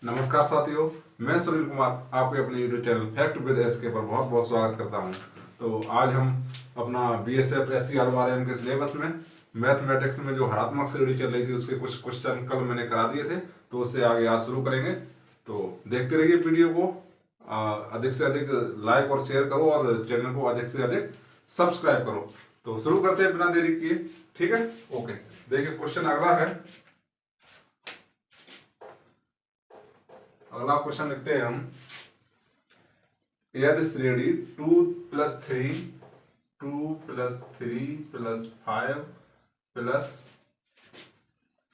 नमस्कार साथियों, मैं सुनील कुमार आपके अपने YouTube channel fact with SK पर बहुत बहुत स्वागत करता हूं। तो आज हम अपना बीएसएफ SCRRM के सिलेबस में मैथमेटिक्स में जो हरात्मक श्रेणी चल रही थी उसके कुछ क्वेश्चन कल मैंने करा दिए थे, तो उससे आगे आज शुरू करेंगे। तो देखते रहिए वीडियो को, अधिक से अधिक लाइक और शेयर करो और चैनल को अधिक से अधिक सब्सक्राइब करो। तो शुरू करते हैं बिना देरी किए, ठीक है? ओके, देखिए क्वेश्चन अगला है। अगला क्वेश्चन लिखते हैं हम। यदि श्रेणी 2 + 3 2 + 3 + 5 +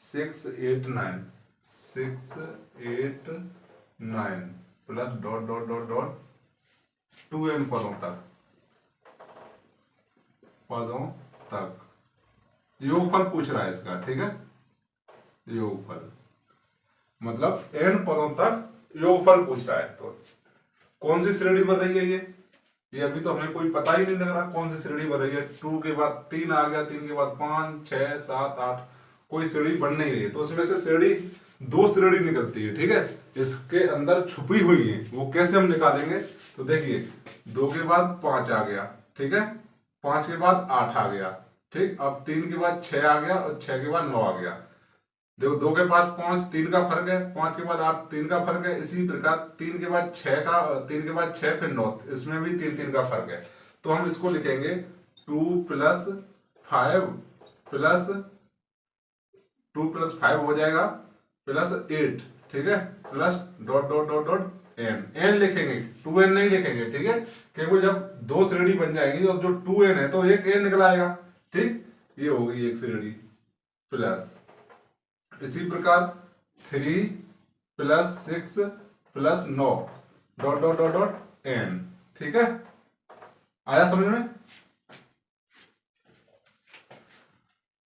6 8 9 6 8 9 plus dot dot dot dot 2n पदों तक योगफल पूछ रहा है इसका, ठीक है? योगफल मतलब n पदों तक योगफल पूछ रहा है। तो कौन सी श्रेणी बन रही है ये अभी तो हमें कोई पता ही नहीं लग रहा कौन सी श्रेणी बन रही है। 2 के बाद 3 आ गया, 3 के बाद 5 6 7 8, कोई श्रेणी बन नहीं रही है। तो उसमें से श्रेणी 2 श्रेणी निकलती है, ठीक है? इसके अंदर छुपी हुई है, वो कैसे हम निकालेंगे? तो देखिए 2 के बाद 5 आ गया, ठीक है? 5 के बाद 8 आ गया, ठीक? अब 3 के बाद 6 आ गया और 6 के बाद 9 आ गया। देखो 2 के पास 5, 3 का फर्क है, 5 के बाद 8, 3 का फर्क है। इसी प्रकार 3 के बाद 6 का, 3 के बाद 6 फिर 9, इसमें भी 3 का फर्क है। तो हम इसको लिखेंगे 2 + 5 प्लस 2 + 5 हो जाएगा +8, ठीक है? Plus dot dot dot dot n लिखेंगे, 2n नहीं लिखेंगे, ठीक है? क्योंकि जब 2 श्रेणी बन जाएंगी और जो 2n है तो एक n निकल आएगा, ठीक? ये हो गई एक श्रेणी। प्लस इसी प्रकार 3 + 6 + 9 dot dot dot dot n, ठीक है? आया समझ में?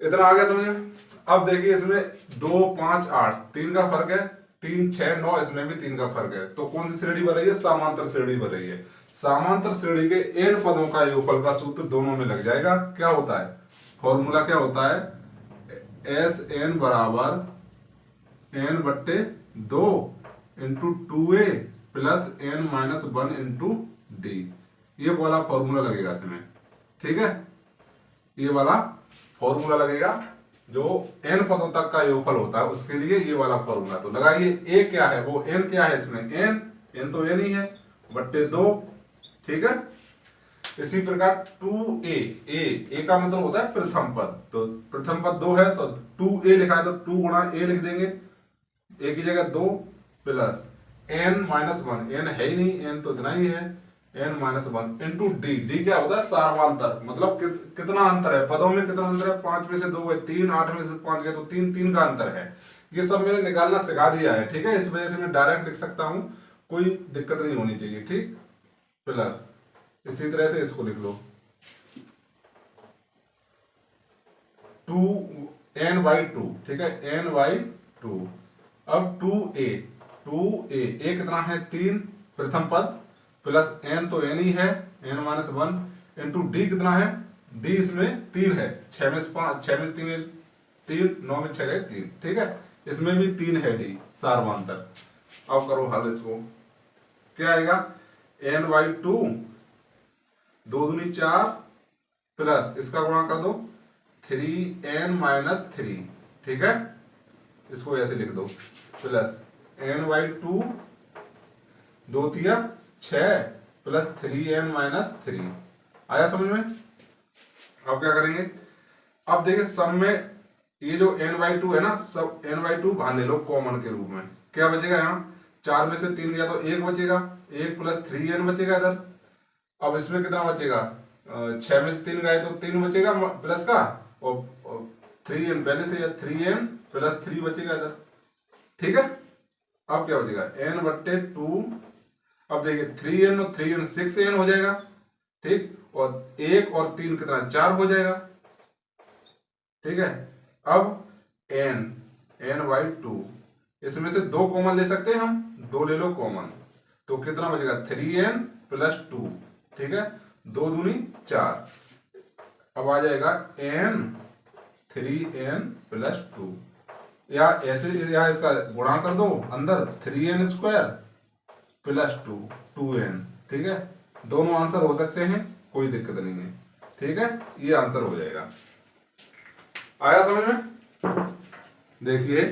इतना आ गया समझ में? अब देखिए इसमें 2 5 8 3 का फर्क है, 3 6 9, इसमें भी 3 का फर्क है। तो कौन सी श्रेणी बन रही है? समांतर श्रेणी बन रही है। समांतर श्रेणी के n पदों का योगफल का सूत्र दोनों में लग जाएगा। क्या होता है? फॉर्मूला क्या होता है? Sn बराबर n/2 × 2a + n-1 × d। ये वाला फॉर्मूला लगेगा इसमें, ठीक है? ये वाला फॉर्मूला लगेगा जो n पदों तक का योगफल होता है, उसके लिए ये वाला फॉर्मूला। तो लगाइए a क्या है, वो n क्या है इसमें? n तो n ही है /2, ठीक है? इसी प्रकार 2a, a का मतलब होता है प्रथम पद। तो प्रथम पद 2 है तो 2a लिखा है तो 2 × a लिख देंगे, a की जगह 2 प्लस n-1, n है ही नहीं, n तो इतना ही है, n-1 × d। d क्या होता है? सार्वांतर, मतलब कितना अंतर है पदों में, कितना अंतर है? 5 में से 2 गए 3, 8 में से 5 गए तो 3 का अंतर है। ये सब मैंने निकालना सिखा दिया है, ठीक है? इस वजह से मैं डायरेक्ट लिख सकता हूं, कोई दिक्कत नहीं होनी चाहिए, ठीक? प्लस इसी तरह से इसको लिख लो 2n/2, ठीक है? n/2। अब 2a कितना है? 3 प्रथम पद, प्लस n तो n ही है, n-1 × d कितना है? d इसमें 3 है, 6 में से 5, 6 में से 3, 9 में 6 गए 3, ठीक है? इसमें भी 3 है d, सार्वांतर। अब करो हल इसको, क्या आएगा? n/2 2 दूनी 4 प्लस इसका गुणा कर दो 3n-3, ठीक है? इसको ऐसे लिख दो प्लस n/2 2 तिया 6 प्लस 3n-3। आया समझ में? अब क्या करेंगे? अब देखिए सब में ये जो n/2 है ना, सब n/2 बाहर ले लो कॉमन के रूप में। क्या बचेगा? यहाँ 4 में से 3 गया तो 1 बचेगा, 1 प्लस 3n बचेगा इधर। अब इसमें कितना बचेगा? 6 में से 3 गए तो 3 बचेगा प्लस का, और 3n पहले से, 3n + 3 बचेगा इधर, ठीक है? अब क्या बचेगा? n/2। अब देखिए 3n और 3n 6n हो जाएगा, ठीक? और 1 और 3 कितना? 4 हो जाएगा, ठीक है? अब n/2, इसमें से 2 कॉमन ले सकते हैं हम, 2 ले लो कॉमन, तो कितना बचेगा? 3n + 2, ठीक है? 2 दूनी 4। अब आ जाएगा n 3n + 2, या ऐसे या इसका गुणा कर दो अंदर 3n² प्लस 2n। ठीक है, दोनों आंसर हो सकते हैं, कोई दिक्कत नहीं है। ठीक है, ये आंसर हो जाएगा। आया समझ में? देखिए,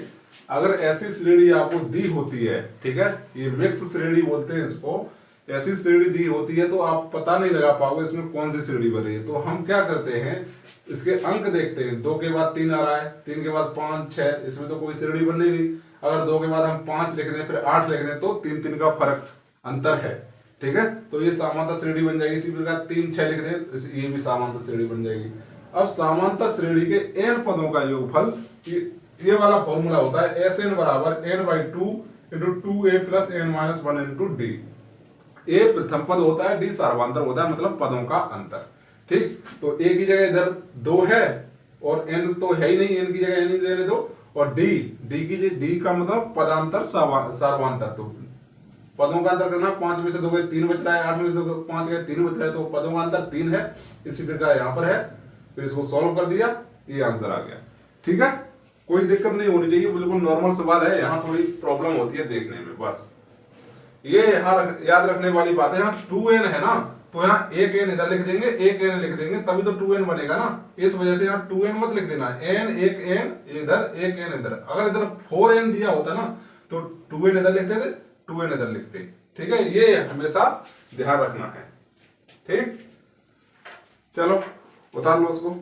अगर ऐसी श्रेणी आपको दी होती है, ठीक है, ये मिक्स श्रेणी बोलते हैं इसको, ऐसी श्रेणी दी होती है तो आप पता नहीं लगा पाओगे इसमें कौन सी श्रेणी बन रही है। तो हम क्या करते हैं, इसके अंक देखते हैं। 2 के बाद 3 आ रहा है, 3 के बाद 5, 6, इसमें तो कोई श्रेणी बन नहीं रही। अगर 2 के बाद हम 5 लिख दें फिर 8 लिख दें तो 3 का फर्क अंतर है। ठीक है, तो ये समांतर श्रेणी बन जाएगी। इसी प्रकार 3, 6 लिख दें, ये भी समांतर श्रेणी बन जाएगी। अब समांतर श्रेणी के n पदों का योगफल, ये वाला फॉर्मूला होता है Sn बराबर n/2 into 2a plus n minus 1 into D. A प्रथम पद होता है, डी सार्वधांतर होता है, मतलब पदों का अंतर। ठीक, तो ए की जगह इधर 2 है और n तो है ही नहीं, n की जगह n ही रहने दो। और डी का मतलब पदांतर सार्वधांतर। तो पदों का अंतर करना, 5 में से 2 गए 3 बच रहा है, 8 में से 5 गए 3 बच रहा है, तो पदों का अंतर 3 है। इसी प्रकार यहाँ पर है, फिर इसको सॉल्व कर दिया, ये आंसर आ गया। ठीक है, कोई दिक्कत नहीं होनी चाहिए, बिल्कुल नॉर्मल सवाल है। यहाँ थोड़ी प्रॉब्लम होती है देखने में, बस ये यहाँ याद रखने वाली बात है। यहाँ 2n है ना, तो यहाँ एक n इधर लिख देंगे, एक n लिख देंगे, तभी तो 2n बनेगा ना। इस वजह से यहाँ 2n मत लिख देना, n एक n इधर, एक n इधर। अगर इधर 4n दिया होता ना तो 2n इधर लिखते थे, 2n इधर लिखते। ठीक है, ये हमेशा ध्यान रखना है। ठीक, चलो उतार लो उसको।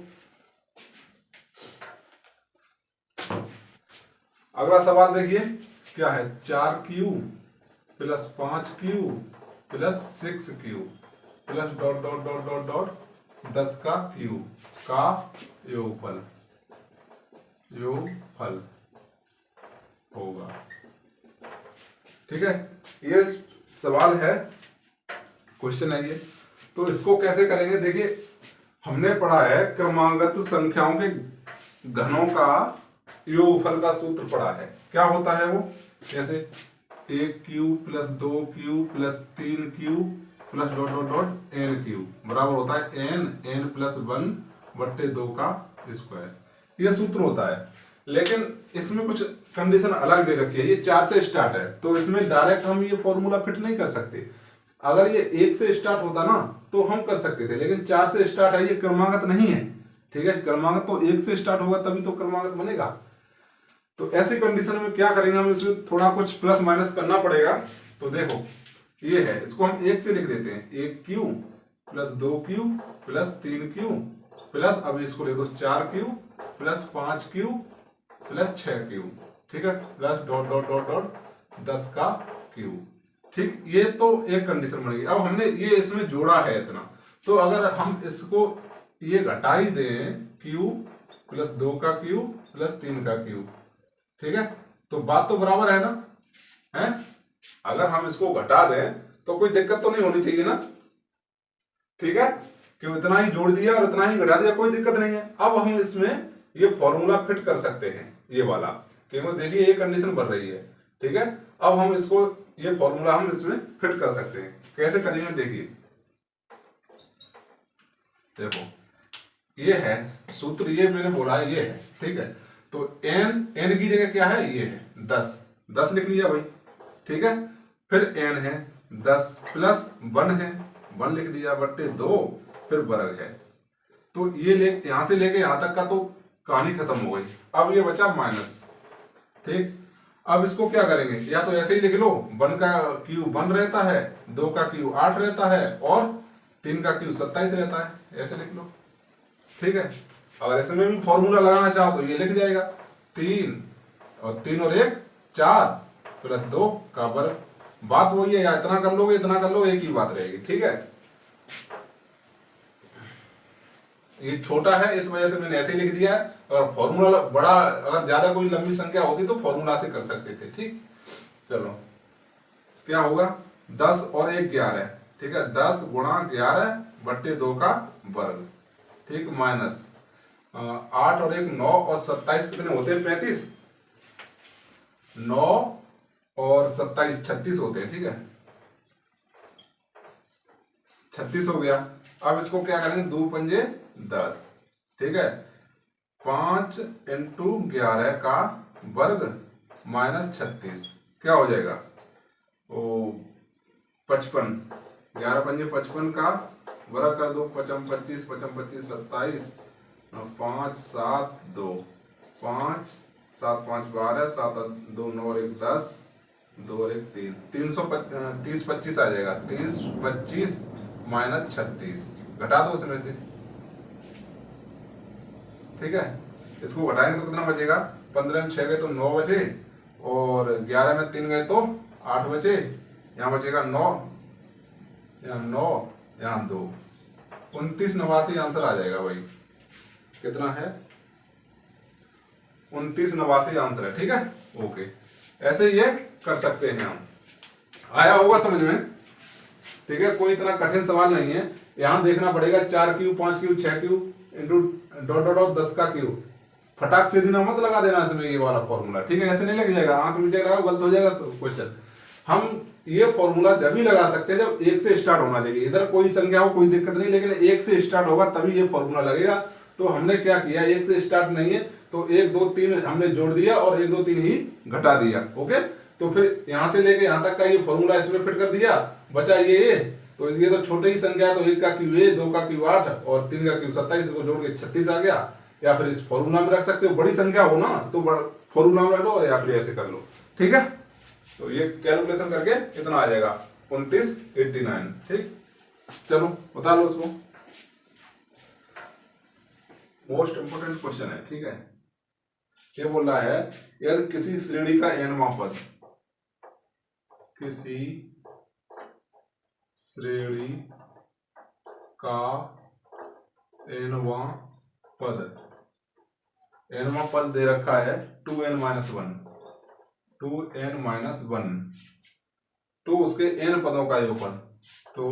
अगला सवाल देखिए क्या है, 4q plus 5q plus 6q plus dot dot dot dot dot 10 का q का योगफल होगा। ठीक है, ये सवाल है, क्वेश्चन है ये। तो इसको कैसे करेंगे, देखिए हमने पढ़ा है क्रमागत संख्याओं के घनों का योगफल का सूत्र पढ़ा है। क्या होता है वो, जैसे 1q plus 2q plus 3q plus dot dot dot nq बराबर होता है n प्लस 1/2 का स्क्वायर। ये सूत्र होता है, लेकिन इसमें कुछ कंडीशन अलग दे रखी है। ये 4 से स्टार्ट है, तो इसमें डायरेक्ट हम ये फॉर्मूला फिट नहीं कर सकते। अगर ये 1 से स्टार्ट होता ना तो हम कर सकते थे, लेकिन 4 से स्टार्ट है, ये क्रमागत नहीं है। ठीक है, क्रमागत तो 1 से स्टार्ट होगा तभी तो क्रमागत बनेगा। तो ऐसी कंडीशन में क्या करेंगे, हम इसमें थोड़ा कुछ प्लस माइनस करना पड़ेगा। तो देखो ये है, इसको हम 1 से लिख देते हैं, 1q plus 2q plus 3q plus, अब इसको लिख दो 4q plus 5q plus 6q। ठीक है, plus dot dot dot dot 10 का q। ठीक, ये तो एक कंडीशन बनेगी। अब हमने ये इसमें जोड़ा है इतना, तो अगर हम इसको ये घटा ही दें, q प्लस 2 का q प्लस 3 का q, ठीक है, तो बात तो बराबर है ना, है? अगर हम इसको घटा दें तो कोई दिक्कत तो नहीं होनी चाहिए ना। ठीक है, कि इतना ही जोड़ दिया और इतना ही घटा दिया, कोई दिक्कत नहीं है। अब हम इसमें ये फॉर्मूला फिट कर सकते हैं, ये वाला, क्योंकि देखिए ये कंडीशन बन रही है। ठीक है, अब हम इसको ये फॉर्मूला हम इसमें फिट कर सकते हैं। कैसे करेंगे, देखिए देखो ये है सूत्र, ये मैंने बोला है, ये है। ठीक है, तो n की जगह क्या है, ये है 10 लिख लिया भाई। ठीक है, फिर n है 10 प्लस 1 है 1 लिख दिया बट्टे 2, फिर वर्ग है। तो ये यहां से लेके यहां तक का तो कहानी खत्म हो गई। अब ये बचा माइनस। ठीक, अब इसको क्या करेंगे, या तो ऐसे ही लिख लो, 1 का q 1 रहता है, 2 का q 8 रहता है और 3 का q 27 रहता है, ऐसे लिख लो। ठीक है, अगर इसमें भी फॉर्मूला लगाना चाहो तो ये लिख जाएगा 3 और 1 4 प्लस 2 का वर्ग। बात वही है, या इतना कर लोगे इतना कर लो, एक ही बात रहेगी। ठीक है, ये छोटा है इस वजह से मैंने ऐसे लिख दिया है, और फॉर्मूला बड़ा, अगर ज्यादा कोई लंबी संख्या होती तो फॉर्मूला से कर सकते थे। ठीक, चलो क्या होगा, 10 और 1 11। ठीक है, 10 गुणा 11 बट्टे 2 का वर्ग। ठीक, माइनस 8 और 1 9 और 27 कितने होते हैं, 35। 9 और 27 36 होते हैं। ठीक है, 36 हो गया। अब इसको क्या करेंगे, 2 पंजे 10। ठीक है, 5 × 11 का वर्ग माइनस 36 क्या हो जाएगा, वो 55, 11 पंजे 55 का वर्ग कर दो, 55 25 55 25 27, 5 7 2, 5 7 5 12, 7 2 9 और 1 10, 2 और 1 3, 330 25 आ जाएगा, 30 25 माइनस 36 घटा दो उसमें से, ठीक है। इसको घटाएंगे तो कितना बचेगा, 15 में 6 गए तो 9 बचे, और 11 में 3 गए तो 8 बचे, यहाँ बचेगा 9, यहाँ 9, यहाँ 2, 29 89 आंसर आ जाएगा भाई। कितना है, 29 89 आंसर है, ठीक है। ओके, ऐसे ये कर सकते हैं हम। आया होगा समझ में, ठीक है, कोई इतना कठिन सवाल नहीं है। यहां देखना पड़ेगा 4 cube 5 cube 6 cube into dot dot 10 का क्यूब, फटाक से दिन मत लगा देना इसमें ये वाला फॉर्मूला, ठीक है। ऐसे नहीं लग जाएगा, आंख में लगा गलत हो जाएगा क्वेश्चन। हम ये फॉर्मूला जब ही लगा सकते हैं जब 1 से स्टार्ट होना चाहिए, इधर कोई संख्या हो कोई दिक्कत नहीं, लेकिन 1 से स्टार्ट होगा तभी ये फॉर्मूला लगेगा। तो हमने क्या किया, 1 से स्टार्ट नहीं है तो 1 2 3 हमने जोड़ दिया और 1 2 3 ही घटा दिया। ओके, तो फिर यहां से लेके यहां तक का ये फॉर्मूला इसमें फिट कर दिया, बचा ये तो ये तो छोटे ही संख्या है, तो 1 का क्यूब 2 का क्यूब 8 और 3 का क्यूब 27 को जोड़ के 36 आ गया। या फिर इस फॉर्मूला में रख सकते हो, बड़ी संख्या हो ना तो फॉर्मूला में रख लो, और या फिर ऐसे कर लो, ठीक है। तो ये कैलकुलेशन करके इतना आ जाएगा 2989, ठीक। चलो बता लो उसको, मोस्ट इंपोर्टेंट क्वेश्चन है, ठीक है। ये बोल रहा है यदि किसी श्रेणी का nवां पद, किसी श्रेणी का nवां पद, nवां पद दे रखा है 2n-1, 2n-1, तो उसके n पदों का योगफल, तो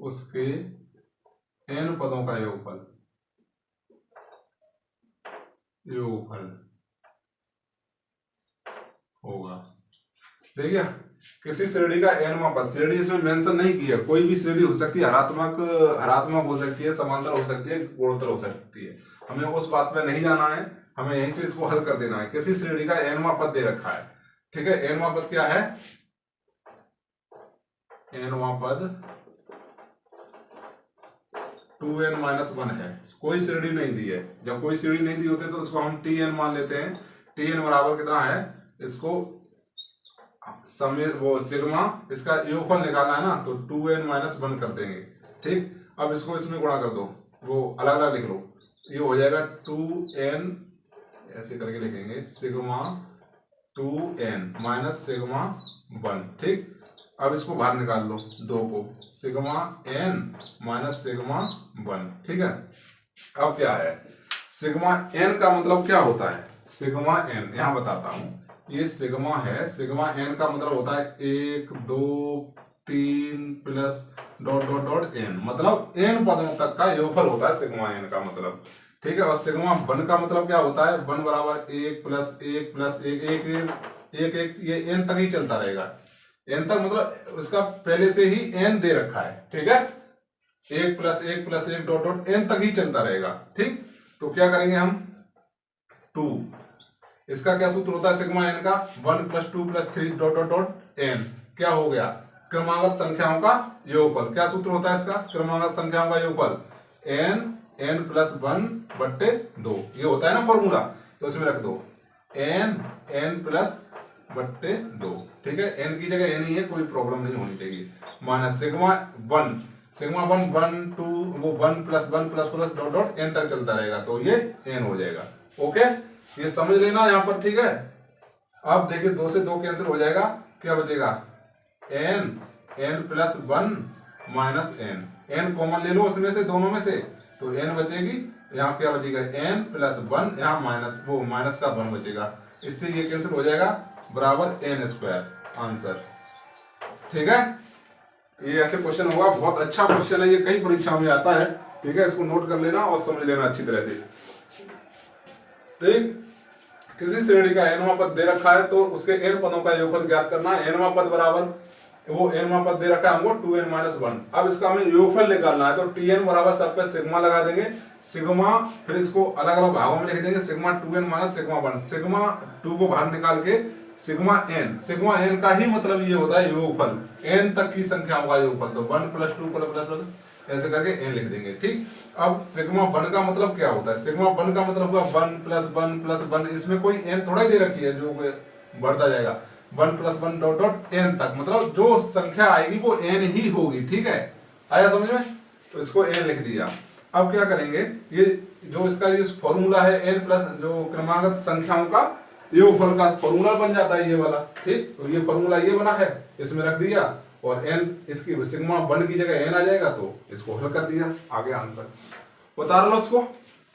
उसके n पदों का योगफल होगा। देखिए किसी श्रेणी का nवां पद, श्रेणी इसमें मेंशन नहीं किया, कोई भी श्रेणी हो सकती है, हरात्मक हो सकती है, समांतर हो सकती है, गुणोत्तर हो सकती है, हमें उस बात पे नहीं जाना है, हमें यहीं से इसको हल कर देना है। किसी श्रेणी का nवां पद दे रखा है, ठीक है। nवां पद क्या है, nवां पद 2n-1 है, कोई श्रेणी नहीं दी है। जब कोई श्रेणी नहीं दी होती तो उसको हम tn मान लेते हैं। tn बराबर कितना है, इसको वो सिग्मा, इसका योगफल निकालना है ना, तो 2n-1 कर देंगे, ठीक। अब इसको इसमें गुणा कर दो, वो अलग अलग लिख लो, ये हो जाएगा 2n, ऐसे करके लिखेंगे, सिग्मा 2n माइनस सिग्मा 1, ठीक। अब इसको बाहर निकाल लो, 2 को, सिग्मा n माइनस सिग्मा 1, ठीक है। अब क्या है, सिग्मा n का मतलब क्या होता है, सिग्मा n यहां बताता हूं, ये सिग्मा है, सिग्मा n का मतलब होता है 1 2 3 plus dot dot dot n, मतलब n पदों तक का योगफल होता है सिग्मा n का मतलब, ठीक है। और सिग्मा 1 का मतलब क्या होता है, 1 बराबर 1 प्लस 1 प्लस 1 1 1 ये n तक ही चलता रहेगा, n तक मतलब उसका पहले से ही n दे रखा है, ठीक है। 1 plus 1 plus 1 dot dot n तक ही चलता रहेगा, ठीक। तो क्या करेंगे हम, 2, इसका क्या सूत्र होता है सिग्मा n का, 1 plus 2 plus 3 dot dot dot n, क्या हो गया, क्रमागत संख्याओं का योगफल। क्या सूत्र होता है इसका, क्रमागत संख्याओं का योगफल, n प्लस 1 बट्टे 2, ये होता है ना फॉर्मूला, तो इसमें रख दो n प्लस बट्टे 2, ठीक है। n की जगह n ही है, कोई प्रॉब्लम नहीं होनी चाहिए, माइनस सिग्मा 1 1 2 वो 1 प्लस डॉट डॉट n तक चलता रहेगा, तो ये n हो जाएगा। ओके, ये समझ लेना यहाँ पर, ठीक है। अब देखिए 2 से 2 कैंसिल हो जाएगा, क्या बचेगा, n plus 1 minus n common ले लो उसमें से, दोनों में से, तो n बचेगी, यहाँ क्या बचेगा, n प्लस 1, यहाँ माइनस वो माइनस का 1 बचेगा, इससे ये कैंसिल हो जाएगा, बराबर n² आंसर, ठीक है। ये ऐसे क्वेश्चन होगा, बहुत अच्छा क्वेश्चन है ये, कई परीक्षाओं में आता है, ठीक है। इसको नोट कर लेना और समझ लेना अच्छी तरह से, ठीक। किसी श्रेणी का nवां पद दे रखा है तो उसके n पदों का योगफल ज्ञात करना है। nवां पद बराबर, वो nवां पद दे रखा है हमको 2n-1, अब इसका हमें योगफल निकालना है, तो tn बराबर सब पे सिग्मा लगा देंगे, सिग्मा, फिर इसको अलग अलग भागों में लिख देंगे, sigma 2n minus sigma 1, sigma 2 को बाहर निकाल के सिग्मा n का ही मतलब ये होता है योगफल, n तक की संख्याओं का योगफल, तो 1 प्लस 2 प्लस प्लस ऐसे करके n लिख देंगे। ठीक, अब सिग्मा 1 का मतलब क्या होता है, सिग्मा 1 का मतलब हुआ 1 प्लस 1 प्लस 1, इसमें कोई n थोड़ा ही दे रखी है जो बढ़ता जाएगा, 1 प्लस 1 डॉट डॉट n तक, मतलब जो संख्या आएगी वो n ही होगी। ठीक है, आया समझ में, तो इसको n लिख दिया। अब क्या करेंगे, ये जो इसका ये फॉर्मूला है n प्लस जो क्रमागत संख्याओं का योगफल का फॉर्मूला बन जाता है ये वाला। ठीक, तो ये फॉर्मूला ये बना है, इसमें रख दिया, और n इसकी सिग्मा 1 की जगह n आ जाएगा, तो इसको हल कर दिया, आगे आंसर उतार लो इसको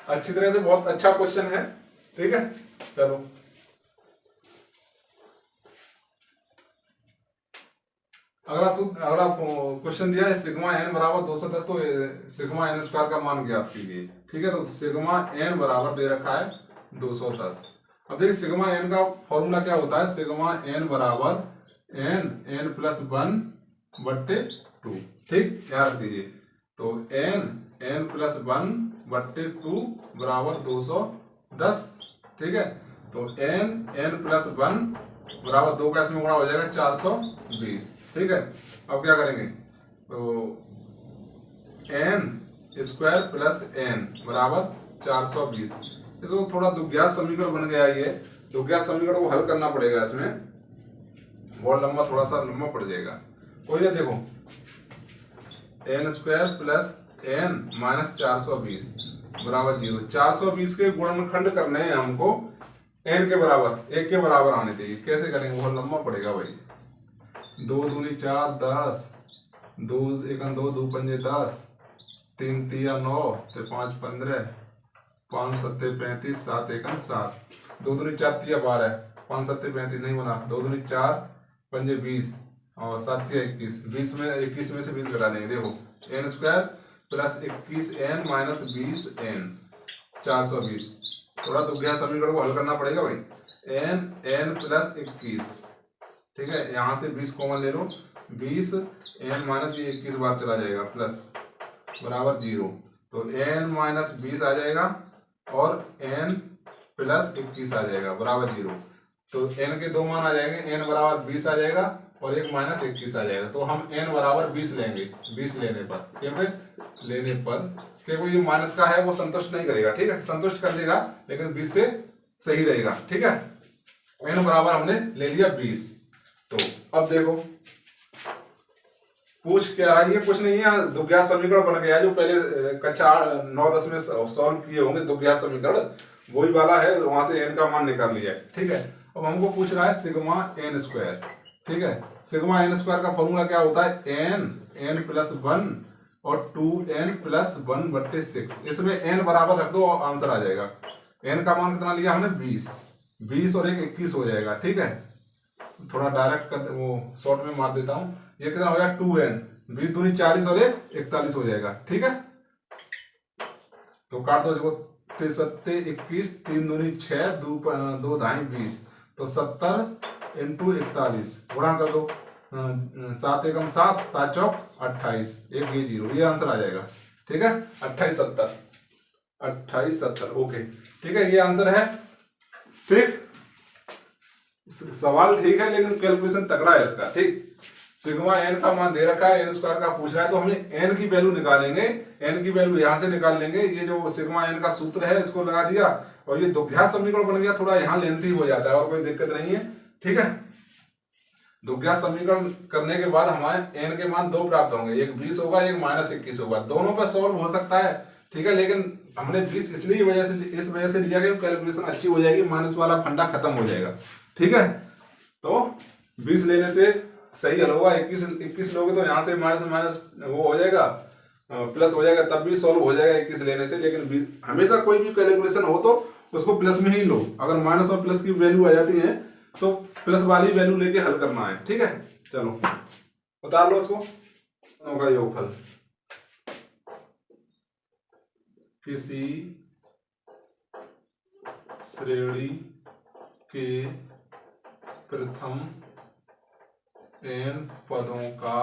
अच्छी तरह से, बहुत अच्छा क्वेश्चन है। ठीक है, चलो अगला क्वेश्चन दिया है, सिग्मा n बराबर 210, तो सिग्मा n स्क्वायर का मान ज्ञात कीजिए। ठीक है, तो सिग्मा n बराबर दे रखा है 210। अब देखिए सिग्मा n का फॉर्मूला क्या होता है, सिग्मा n बराबर n प्लस 1 बट्टे 2। ठीक, याद रख दीजिए, तो n प्लस 1 बट्टे 2 बराबर 210। ठीक है, तो n प्लस 1 बराबर 2 का इसमें गुणा हो जाएगा 420। ठीक है, अब क्या करेंगे, तो n स्क्वायर प्लस n बराबर 420, इसको थोड़ा दुग्ध्यात समीकरण बन गया, ये दुग्ध्यात समीकरण को हल करना पड़ेगा, इसमें बहुत लंबा, थोड़ा सा लंबा पड़ जाएगा, कोई ना, देखो n square plus n minus 420 बराबर 0, 420 के गुणनखंड करने हैं हमको n के बराबर, 1 के बराबर आने चाहिए, कैसे करेंगे, बहुत लंबा पड़ेगा भाई, 2 दूनी 4 10, 2 1 2 2 पंजे 10, 3 3 9, 5 15, 5 7 35, 7 1 7, 2 दूनी 4 3 12, 5 7 35 नहीं बना, 2 दूनी 4 पंजे 20 और 7 21, 20 में 21 में से 20 घटा देंगे, देखो n square plus 21n minus 20n 420, थोड़ा दुग्ध्यात समीकरण को हल करना पड़ेगा भाई, n प्लस 21। ठीक है, यहां से 20 कॉमन ले लो, 20 n माइनस ये 21 बार चला जाएगा, प्लस बराबर 0, तो n माइनस 20 आ जाएगा और n प्लस 21 आ जाएगा बराबर 0, तो n के दो मान आ जाएंगे, n बराबर 20 आ जाएगा और 1 माइनस 21 आ जाएगा, तो हम n बराबर 20 लेंगे, 20 लेने पर, क्योंकि ये माइनस का है वो संतुष्ट नहीं करेगा। ठीक है, संतुष्ट कर देगा लेकिन 20 से सही रहेगा। ठीक है, n बराबर हमने ले लिया 20। तो अब देखो पूछ क्या रहा है, ये कुछ नहीं है, दुग्ध्यात समीकरण बन गया है, जो पहले कक्षा 9-10 में सॉल्व किए होंगे दुग्ध्यात समीकरण, वही वाला है, वहां से n का मान निकाल लिया है। ठीक है, अब हमको पूछ रहा है सिग्मा n स्क्वायर। ठीक है, सिग्मा n स्क्वायर का फॉर्मूला क्या होता है, n प्लस 1 और 2n प्लस 1 बट्टे 6, इसमें n बराबर रख दो और आंसर आ जाएगा। n का मान कितना लिया हमने, 20 और 1 21 हो जाएगा। ठीक है, थोड़ा डायरेक्ट कर वो शॉर्ट में मार देता हूं, ये कितना हो जाएगा 2n, 20 दूनी 40 और 1 41 हो जाएगा। ठीक है, तो काट दो इसको, 7 21, 3 दूनी 6, 2 ढाई 20, तो 70 इंटू 41 गुणा कर दो, 7 एकम 7, 7 चौक 28, 1 ये 0, ये आंसर आ जाएगा। ठीक है, 28 70, ओके। ठीक है, ये आंसर है। ठीक, सवाल ठीक है लेकिन कैलकुलेशन तगड़ा है इसका। ठीक, सिग्मा n का मान दे रखा है, n स्क्वायर का पूछ रहा है, तो हमें n की वैल्यू निकालेंगे, n की वैल्यू यहां से निकाल लेंगे, ये जो सिग्मा n का सूत्र है इसको लगा दिया, और ये दुग्ध्यात समीकरण बन गया, थोड़ा यहाँ लेंथी हो जाता है और कोई दिक्कत नहीं है। ठीक है, दुग्ध्यात समीकरण करने के बाद हमारे n के मान 2 प्राप्त होंगे, एक 20 होगा, एक माइनस 21 होगा, दोनों पे सॉल्व हो सकता है। ठीक है, लेकिन हमने 20 इसलिए इस वजह से लिया कि कैलकुलेशन अच्छी हो जाएगी, माइनस वाला फंडा खत्म हो जाएगा। ठीक है, तो 20 लेने से सही हल होगा, 21 लोगे तो यहाँ से माइनस माइनस वो हो जाएगा, प्लस हो जाएगा, तब भी सॉल्व हो जाएगा 21 लेने से। लेकिन हमेशा कोई भी कैलकुलेशन हो तो उसको प्लस में ही लो, अगर माइनस और प्लस की वैल्यू आ जाती है तो प्लस वाली वैल्यू लेके हल करना है। ठीक है, चलो बता लो उसको, होगा योगफल किसी श्रेणी के प्रथम n पदों का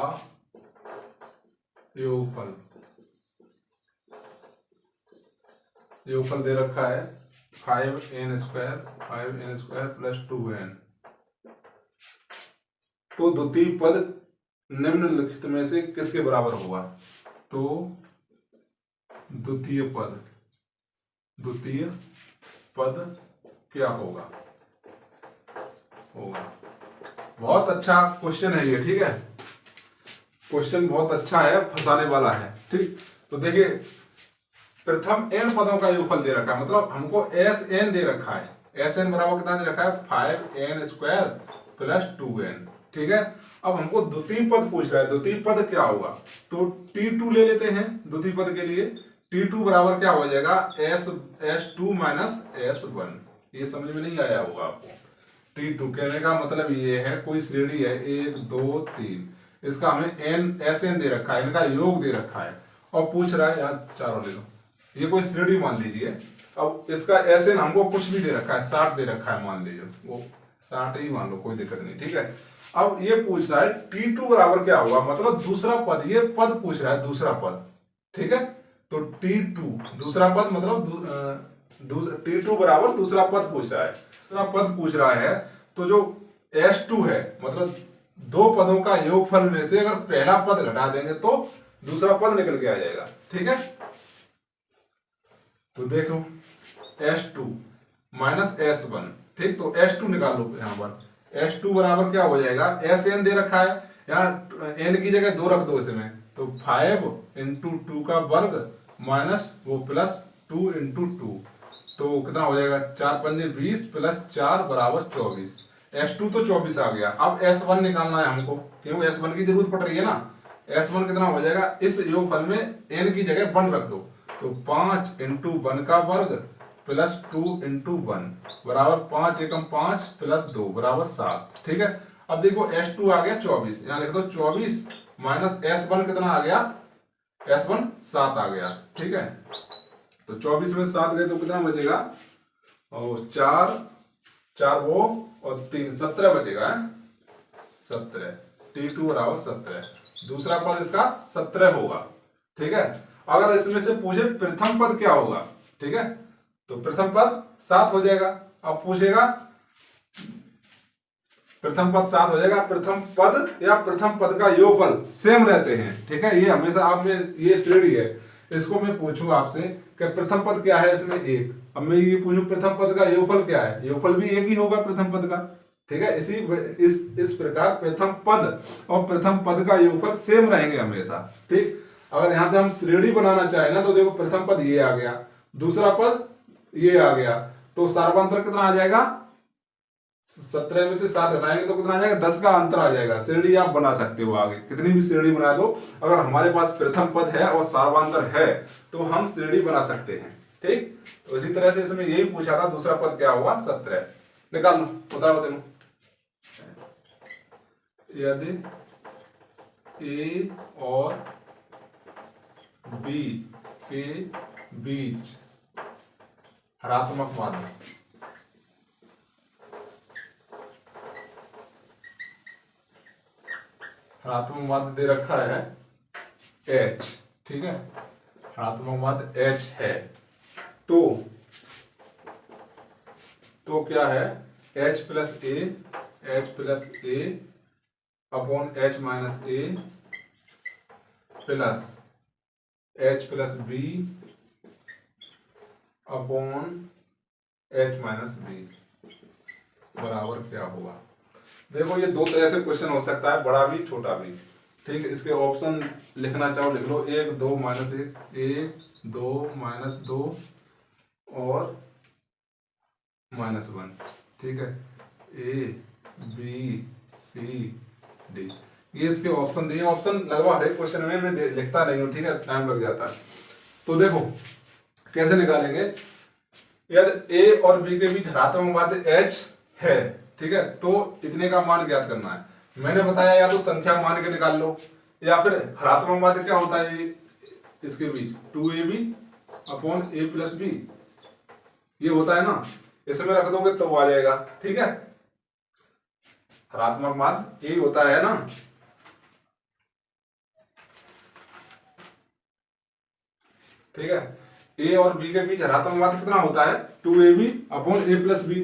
योगफल। योगफल दे रखा है 5n² प्लस 2n। तो द्वितीय पद निम्नलिखित में से किसके बराबर होगा? तो द्वितीय पद क्या होगा? बहुत अच्छा क्वेश्चन है ये, ठीक है, क्वेश्चन बहुत अच्छा है, फंसाने वाला है, ठीक। तो देखिए प्रथम n पदों का योगफल दे रखा है, मतलब हमको Sn दे रखा है, Sn बराबर कितना दे रखा है? 5n² प्लस 2n, ठीक है। अब हमको द्वितीय पद पूछ रहा है, द्वितीय पद क्या होगा? तो T2 ले लेते हैं द्वितीय पद के लिए। T2 बराबर क्या हो जाएगा? S2 minus S1। ये समझ में नहीं आया होगा आपको। T2 कहने का मतलब ये है, कोई श्रेणी है 1 2 3, इसका हमें Sn दे रखा है, इनका योग दे रखा है, और पूछ रहा है, यार चारों ले लो, ये कोई श्रेणी मान लीजिए। अब इसका Sn हमको कुछ भी दे रखा है, 60 दे रखा है, मान लीजिए वो 60 ही मान लो, कोई दिक्कत नहीं, ठीक है। अब ये पूछ रहा है T2 बराबर क्या होगा, मतलब दूसरा पद, ये पद पूछ रहा है दूसरा पद, ठीक है। तो T2 दूसरा पद मतलब T2 बराबर दूसरा पद पूछ रहा है, दूसरा पद पूछ रहा है। तो जो S2 है, मतलब दो पदों का योगफल में से अगर पहला पद घटा देंगे तो दूसरा पद निकल के आ जाएगा, ठीक है। तो देखो S2 माइनस S1, ठीक, तो S2 निकालो यहां पर। S2 बराबर क्या हो जाएगा? Sn दे रखा है, यहाँ n की जगह 2 रख दो इसमें, तो 5 इंटू 2 का वर्ग माइनस वो प्लस 2 इंटू 2, तो कितना हो जाएगा? 4 पंजे 20 प्लस 4 बराबर 24। S2 तो 24 आ गया। अब S1 निकालना है हमको, क्योंकि S1 की जरूरत पड़ रही है ना। S1 कितना हो जाएगा? इस योगफल में n की जगह 1 रख दो, तो 5 इंटू 1 का वर्ग प्लस 2 इंटू 1 बराबर 5 एकम 5 प्लस 2 बराबर 7, ठीक है। अब देखो S2 आ गया 24, यहां लिख दो 24 माइनस S1 कितना आ गया? S1 7 आ गया, ठीक है। तो 24 में 7 गए तो कितना बचेगा? और 4 वो और 3 17 बचेगा, 17। T2 बराबर 17, दूसरा पद इसका 17 होगा, ठीक है। अगर इसमें से पूछे प्रथम पद क्या होगा, ठीक है, तो प्रथम पद 7 हो जाएगा। अब पूछेगा प्रथम पद 7 हो जाएगा, प्रथम पद या प्रथम पद का योगफल सेम रहते हैं, ठीक है। ये हमेशा आप में ये श्रेणी है, इसको मैं पूछूं आपसे कि प्रथम पद क्या है, इसमें 1। अब मैं ये पूछूं प्रथम पद का योगफल क्या है, योगफल भी 1 ही होगा प्रथम पद का, ठीक है। इस प्रकार प्रथम पद और प्रथम पद का योगफल सेम रहेंगे हमेशा, ठीक। अगर यहां से हम श्रेणी बनाना चाहे ना, तो देखो प्रथम पद ये आ गया, दूसरा पद ये आ गया, तो सार्वंतर कितना आ जाएगा? 17 में से 7 हटाएंगे तो कितना आ जाएगा? 10 का अंतर आ जाएगा। श्रेणी आप बना सकते हो, आगे कितनी भी श्रेणी बना दो, अगर हमारे पास प्रथम पद है और सार्वंतर है तो हम श्रेणी बना सकते हैं, ठीक। तो इसी तरह से इसमें यही पूछा था, दूसरा पद क्या हुआ? 17। निकाल लो, बताओ तेनों। यदि A और B के बीच हरात्मक माध्य दे रखा है H, ठीक है, हरात्मक माध्य H है, तो क्या है? H plus A upon H minus A plus H plus B upon H minus B बराबर क्या होगा? देखो ये दो तरह से क्वेश्चन हो सकता है, बड़ा भी छोटा भी, ठीक है। इसके ऑप्शन लिखना चाहो लिख लो, 1 2 माइनस 1 2 माइनस 2 और -1, ठीक है। A B C D, ये इसके ऑप्शन दिए। ऑप्शन लगभग हर एक क्वेश्चन में मैं लिखता नहीं हूँ, ठीक है, टाइम लग जाता है। तो देखो कैसे निकालेंगे। यदि A और B के बीच हरात्मक माध्य H है, ठीक है, तो इतने का मान ज्ञात करना है। मैंने बताया या तो संख्या मान के निकाल लो, या फिर हरात्मक माध्य क्या होता है इसके बीच 2AB upon A plus B, ये होता है ना, इसमें रख दोगे तो आ जाएगा, ठीक है। हरात्मक माध्य यही होता है ना, ठीक है। ए और बी के बीच धनात्मक अनुपात कितना होता है 2ab upon a plus B.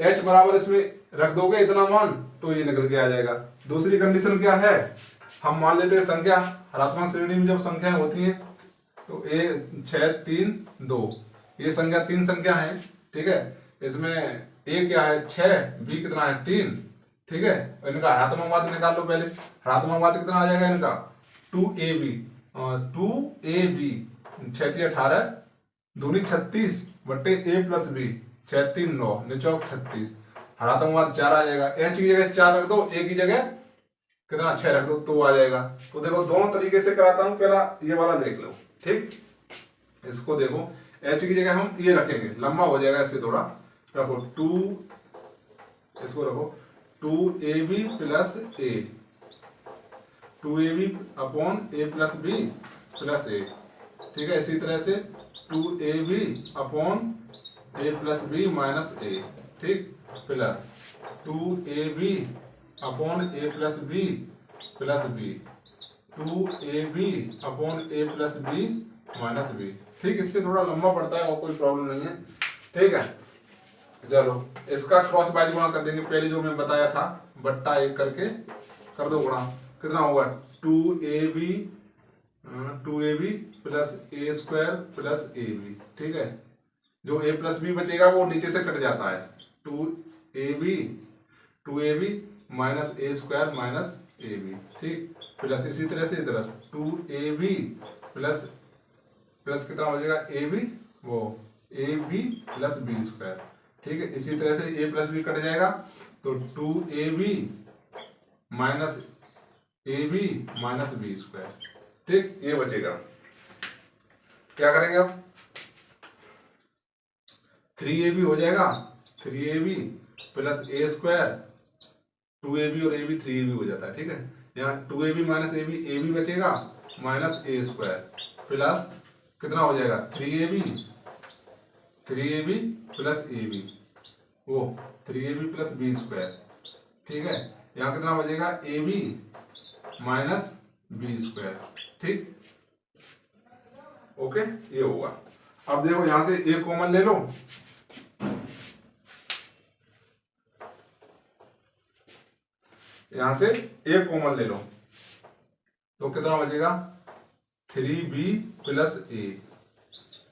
h बराबर इसमें रख दोगे इतना मान तो ये निकल के आ जाएगा। दूसरी कंडीशन क्या है, हम मान लेते हैं संख्या ऋणात्मक श्रेणी में जब संख्याएं होती हैं तो a 6 3 2 ये संख्या 3 संख्या है, ठीक है। इसमें a क्या है 6, b कितना है 3, ठीक है। इनका ऋणात्मक अनुपात निकाल लो पहले। ऋणात्मक अनुपात कितना आ जाएगा इनका 2ab 2ab 6 3 18 दूनी 36 बट्टे a प्लस बी 6 3 9 निचौक 36। ऋणात्मक अनुपात 4 आ जाएगा। h की जगह 4 रख दो, a की जगह कितना 6 रख दो तो आ जाएगा। तो देखो दोनों तरीके से कराता हूं, पहला ये वाला देख लो, ठीक। इसको देखो h की जगह हम ये रखेंगे, लंबा हो जाएगा इससे थोड़ा। रखो 2, इसको रखो 2ab plus a 2ab upon a plus B plus a, ठीक है। इसी तरह से 2ab upon a plus B minus a, ठीक, plus 2ab upon a plus B plus B 2ab upon a plus B minus B, ठीक। इससे थोड़ा लंबा पड़ता है और कोई प्रॉब्लम नहीं है, ठीक है। चलो इसका क्रॉस वाइज गुणा कर देंगे, पहले जो मैं बताया था बट्टा 1 करके कर दो गुणा, कितना होगा 2ab plus a square plus ab, ठीक है। जो a प्लस बी बचेगा वो नीचे से कट जाता है, 2ab minus a square minus ab, ठीक, प्लस इसी तरह से इधर 2ab प्लस प्लस कितना हो जाएगा ab वो ab प्लस b स्क्वायर, ठीक है। इसी तरह से a प्लस बी कट जाएगा तो 2ab minus ab minus B square, ठीक, ये बचेगा। क्या करेंगे अब 3ab हो जाएगा, 3ab plus a square 2ab और ab 3ab हो जाता है, ठीक है। यहाँ 2ab माइनस ab बचेगा माइनस a स्क्वायर प्लस कितना हो जाएगा 3ab प्लस ab वो 3ab प्लस b स्क्वायर, ठीक है। यहाँ कितना बचेगा ab माइनस b स्क्वायर, ठीक, ओके, ये होगा। अब देखो यहां से a कॉमन ले लो, यहां से a कॉमन ले लो तो कितना बचेगा 3b प्लस a,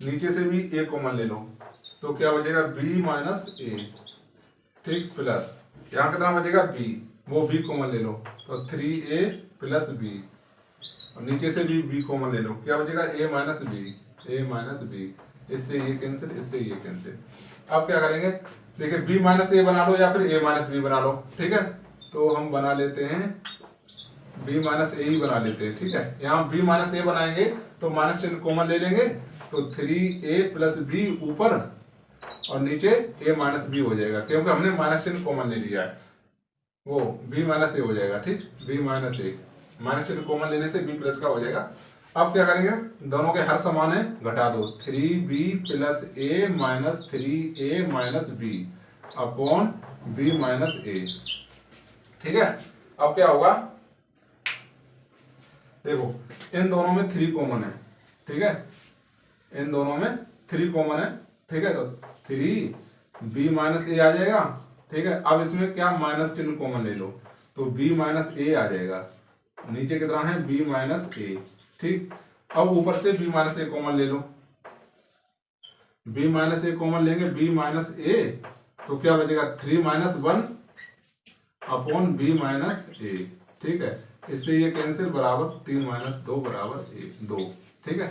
नीचे से भी a कॉमन ले लो तो क्या बचेगा b माइनस a, ठीक, प्लस यहाँ कितना बचेगा b, वो b कॉमन ले लो तो 3a प्लस b, और नीचे से भी b कॉमन ले लो, क्या बचेगा a माइनस b, इससे ये कैंसिल, इससे ये कैंसिल। अब क्या करेंगे देखिए b माइनस a बना लो या फिर a माइनस b बना लो, ठीक है। तो हम बना लेते हैं b माइनस a ही बना लेते हैं, ठीक है। यहाँ b माइनस a बनाएंगे तो माइनस चिन्ह कॉमन ले लेंगे तो 3a प्लस b ऊपर और नीचे a माइनस b हो जाएगा, क्योंकि हमने माइनस चिन्ह कॉमन ले लिया है, वो b माइनस a हो जाएगा, ठीक, b माइनस a, माइनस चिन्ह कॉमन लेने से b प्लस का हो जाएगा। अब क्या करेंगे दोनों के हर समान है घटा दो, 3b plus a minus 3a minus b upon b minus a, ठीक है। अब क्या होगा देखो इन दोनों में 3 कॉमन है, ठीक है, इन दोनों में 3 कॉमन है, ठीक है। तो 3b माइनस a आ जाएगा, ठीक है। अब इसमें क्या माइनस चिन्ह कॉमन ले लो तो b माइनस a आ जाएगा, नीचे कितना है b माइनस a, ठीक। अब ऊपर से b माइनस a कॉमन ले लो, b माइनस a कॉमन लेंगे b माइनस a तो क्या बचेगा 3 minus 1 upon b minus a, ठीक है। इससे ये कैंसिल बराबर 3 माइनस 2 बराबर 2, ठीक है।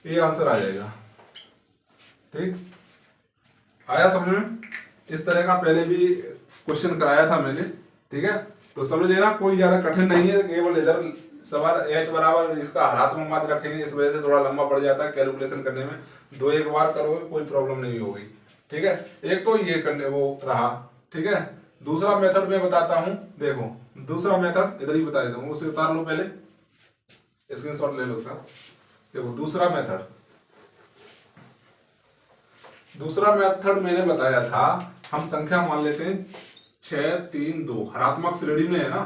ये आंसर आ जाएगा, ठीक, आया समझ में। इस तरह का पहले भी क्वेश्चन कराया था मैंने, ठीक है। तो समझ लेना कोई ज्यादा कठिन नहीं है, केवल इधर सवाल h बराबर इसका हरात्मक मान रखेंगे, इस वजह से थोड़ा लंबा पड़ जाता है कैलकुलेशन करने में, 2-1 बार करोगे कोई प्रॉब्लम नहीं होगी, ठीक है। एक तो ये करने वो रहा, ठीक है। दूसरा मेथड मैं बताता हूं, देखो दूसरा मेथड इधर ही बता देता हूं, उसे उतार लो पहले, स्क्रीनशॉट ले लो उसका। देखो दूसरा मेथड मैंने बताया था, हम संख्या मान लेते हैं 6 3 2, हरात्मक श्रेणी में है ना,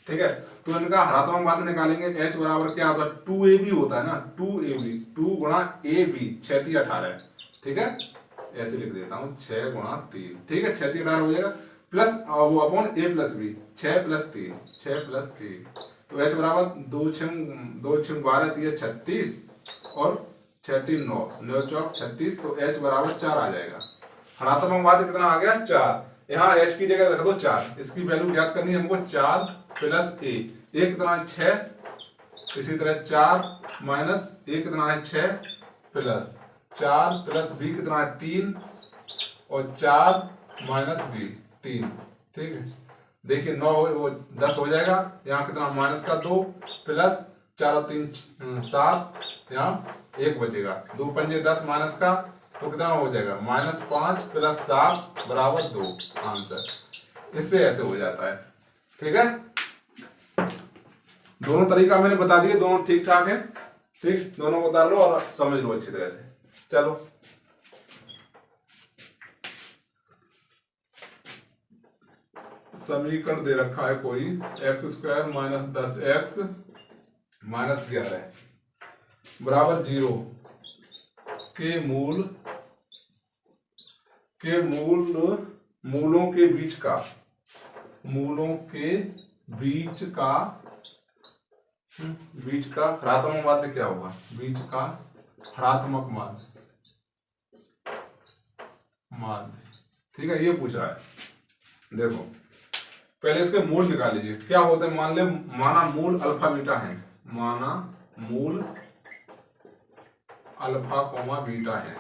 ठीक है। तो इनका हरात्मक माध्य निकालेंगे, h बराबर क्या होता है 2ab होता है ना, 2ab 2 गुणा ab 6 3 18, ठीक है, ऐसे लिख देता हूँ 6 गुणा 3, ठीक है, 6 3 18 हो जाएगा, प्लस वो upon a plus b 6 plus 3 तो h बराबर 2 6 12 3 36 और 6 3 9 9 चौक 36, तो h बराबर 4 आ जाएगा। हरात्मक माध्य कितना आ गया 4, यहाँ h की जगह रख दो 4, इसकी वैल्यू ज्ञात करनी है हमको 4 प्लस a कितना है 6, इसी तरह 4 माइनस a कितना है 6 प्लस 4 प्लस b कितना है 3 और 4 माइनस b 3, ठीक है। देखिए 9 वो 10 हो जाएगा, यहाँ कितना माइनस का 2 प्लस 4 और 3 7, यहाँ 1 बचेगा, 2 पंजे 10 माइनस का तो कितना हो जाएगा -5 प्लस 7 बराबर 2, आंसर इससे ऐसे हो जाता है, ठीक है। दोनों तरीका मैंने बता दिए, दोनों ठीक ठाक है, ठीक, दोनों को उतार लो और समझ लो अच्छी तरह से। चलो समीकरण दे रखा है कोई x² माइनस 10x माइनस 11 बराबर 0 के मूलों के बीच का हरात्मक माध्य क्या होगा, बीच का हरात्मक माध्य, ठीक है, ये पूछ रहा है। देखो पहले इसके मूल निकाल लीजिए, क्या होते हैं, माना मूल अल्फा बीटा है, माना मूल अल्फा कोमा बीटा है,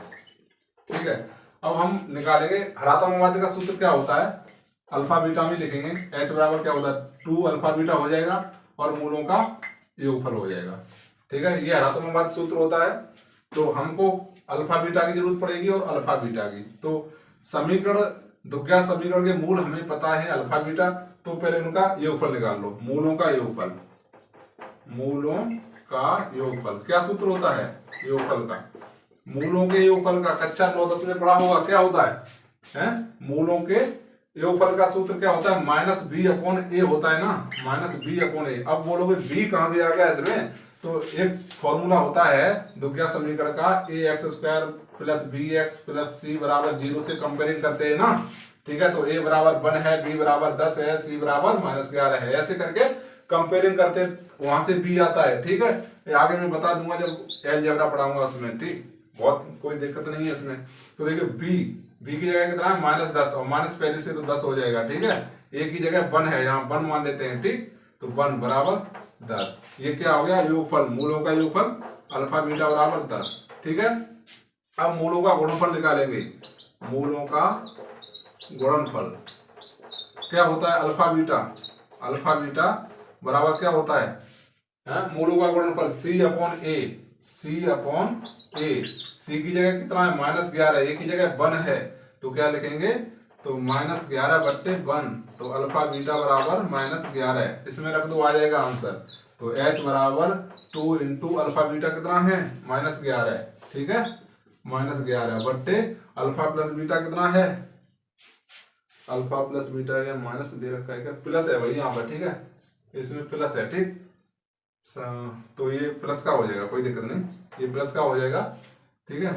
ठीक है। अब हम निकालेंगे हरात्मक माध्य का सूत्र क्या होता है, अल्फा बीटा में लिखेंगे, h बराबर क्या होता है 2 अल्फा बीटा हो जाएगा और मूलों का योगफल हो जाएगा, ठीक है, ये हरात्मक माध्य सूत्र होता है। तो हमको अल्फा बीटा की जरूरत पड़ेगी और अल्फा बीटा की, तो समीकरण दुग्गा समीकरण के मूल हमें पता है अल्फा बीटा, तो पहले उनका योगफल निकाल लो, मूलों का योगफल क्या सूत्र होता है योगफल का, मूलों के योगफल का कच्चा 9 10 में पढ़ा होगा, क्या होता है मूलों के योगफल का सूत्र क्या होता है -b/a होता है ना, -b/a। अब बोलोगे b कहां से आ गया इसमें, तो एक फॉर्मूला होता है दुग्गा समीकरण का ax² plus bx plus c बराबर 0 से कंपेयरिंग करते हैं ना, ठीक है, तो a बराबर 1 है, b बराबर 10 है, c बराबर -11 है, ऐसे करके कंपेयरिंग करते वहां से b आता है, ठीक है। आगे मैं बता दूंगा जब अलजेब्रा पढ़ाऊंगा उसमें, ठीक, बहुत कोई दिक्कत नहीं है इसमें। तो देखिए b की जगह कितना है -10 और माइनस पहले से तो 10 हो जाएगा, ठीक है, a की जगह 1 है, यहाँ 1 मान लेते हैं, ठीक, तो 1 बराबर 10, ये क्या हो गया योगफल, मूलों का योगफल अल्फा बीटा बराबर 10, ठीक है। अब मूलों का गुणनफल निकालेंगे, मूलों का गुणनफल क्या होता है अल्फा बीटा बराबर क्या होता है मूलों का गुणनफल c/a, c की जगह कितना है -11, a की जगह 1 है, तो क्या लिखेंगे, तो -11/1, तो अल्फा बीटा बराबर -11, इसमें रख दो, आ जाएगा आंसर। तो h बराबर 2 इंटू अल्फा बीटा कितना है -11, ठीक है, -11 बट्टे अल्फा प्लस बीटा कितना है, अल्फा प्लस बीटा या माइनस दे रखा है क्या, प्लस है भाई यहाँ पर, ठीक है, इसमें प्लस है, ठीक, तो ये प्लस का हो जाएगा, कोई दिक्कत नहीं, ये प्लस का हो जाएगा, ठीक है,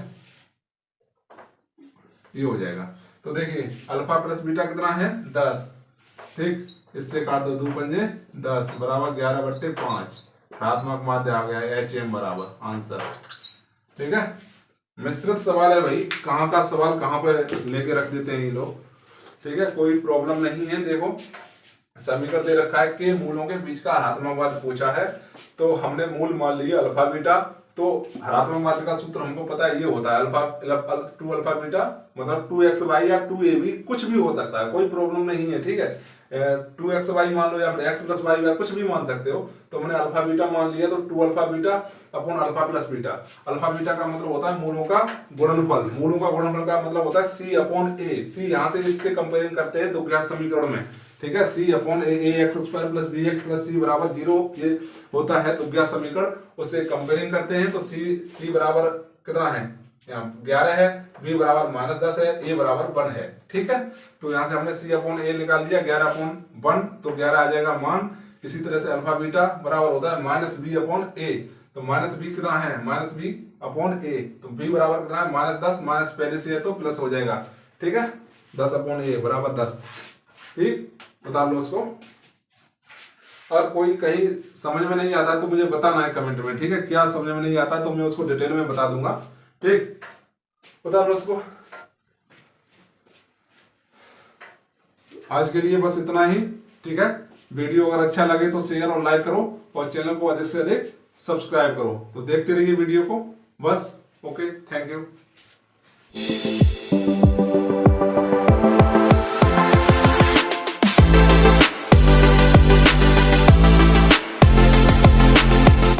ये हो जाएगा। तो देखिए अल्फा प्लस बीटा कितना है 10, ठीक, इससे काट दो 2 पंजे 10 बराबर 11/5, हरात्मक माध्य आ गया HM बराबर आंसर, ठीक है। मिश्रित सवाल है भाई, कहाँ का सवाल कहाँ पे लेके रख देते हैं ये लोग, ठीक है, कोई प्रॉब्लम नहीं है। देखो समीकरण दे रखा है कि मूलों के बीच का हरात्मक माध्य पूछा है, तो हमने मूल मान लिए अल्फा बीटा, तो हरात्मक माध्य का सूत्र हमको पता है, ये होता है अल्फा 2 अल्फा बीटा मतलब 2xy या 2ab, कुछ भी हो सकता है, कोई प्रॉब्लम नहीं है, ठीक है, 2xy मान लो या फिर x प्लस वाई कुछ भी मान सकते हो। तो हमने अल्फा बीटा मान लिया, तो 2 alpha beta upon alpha plus beta, alpha beta का मतलब होता है मूलों का गुणनफल, मूलों का गुणनफल का मतलब होता है c/a, c यहाँ से इससे कंपेयरिंग करते हैं दुग्गा समीकरण में, ठीक है, c/a ax² plus bx plus c बराबर 0, ये होता है दुग्गा समीकरण, उससे कंपेयरिंग करते हैं, तो c बराबर कितना है यहाँ 11 है, b बराबर -10 है, a बराबर 1 है, ठीक है। तो यहाँ से हमने c/a निकाल दिया 11/1, तो 11 आ जाएगा मान, इसी तरह से अल्फा बीटा बराबर होता है माइनस बी अपॉन ए। तो माइनस बी कितना है, माइनस बी अपॉन ए, तो बी बराबर कितना है -10, माइनस पहले से है तो प्लस हो जाएगा, ठीक है, 10 अपॉन ए बराबर 10। ठीक, बता लो उसको। और कोई कहीं समझ में नहीं आता तो मुझे बताना है कमेंट में, ठीक है, क्या समझ में नहीं आता तो मैं उसको डिटेल में बता दूंगा। ठीक, बता लो उसको। आज के लिए बस इतना ही, ठीक है। वीडियो अगर अच्छा लगे तो शेयर और लाइक करो और चैनल को अधिक से अधिक सब्सक्राइब करो। तो देखते रहिए वीडियो को बस। Okay, thank you.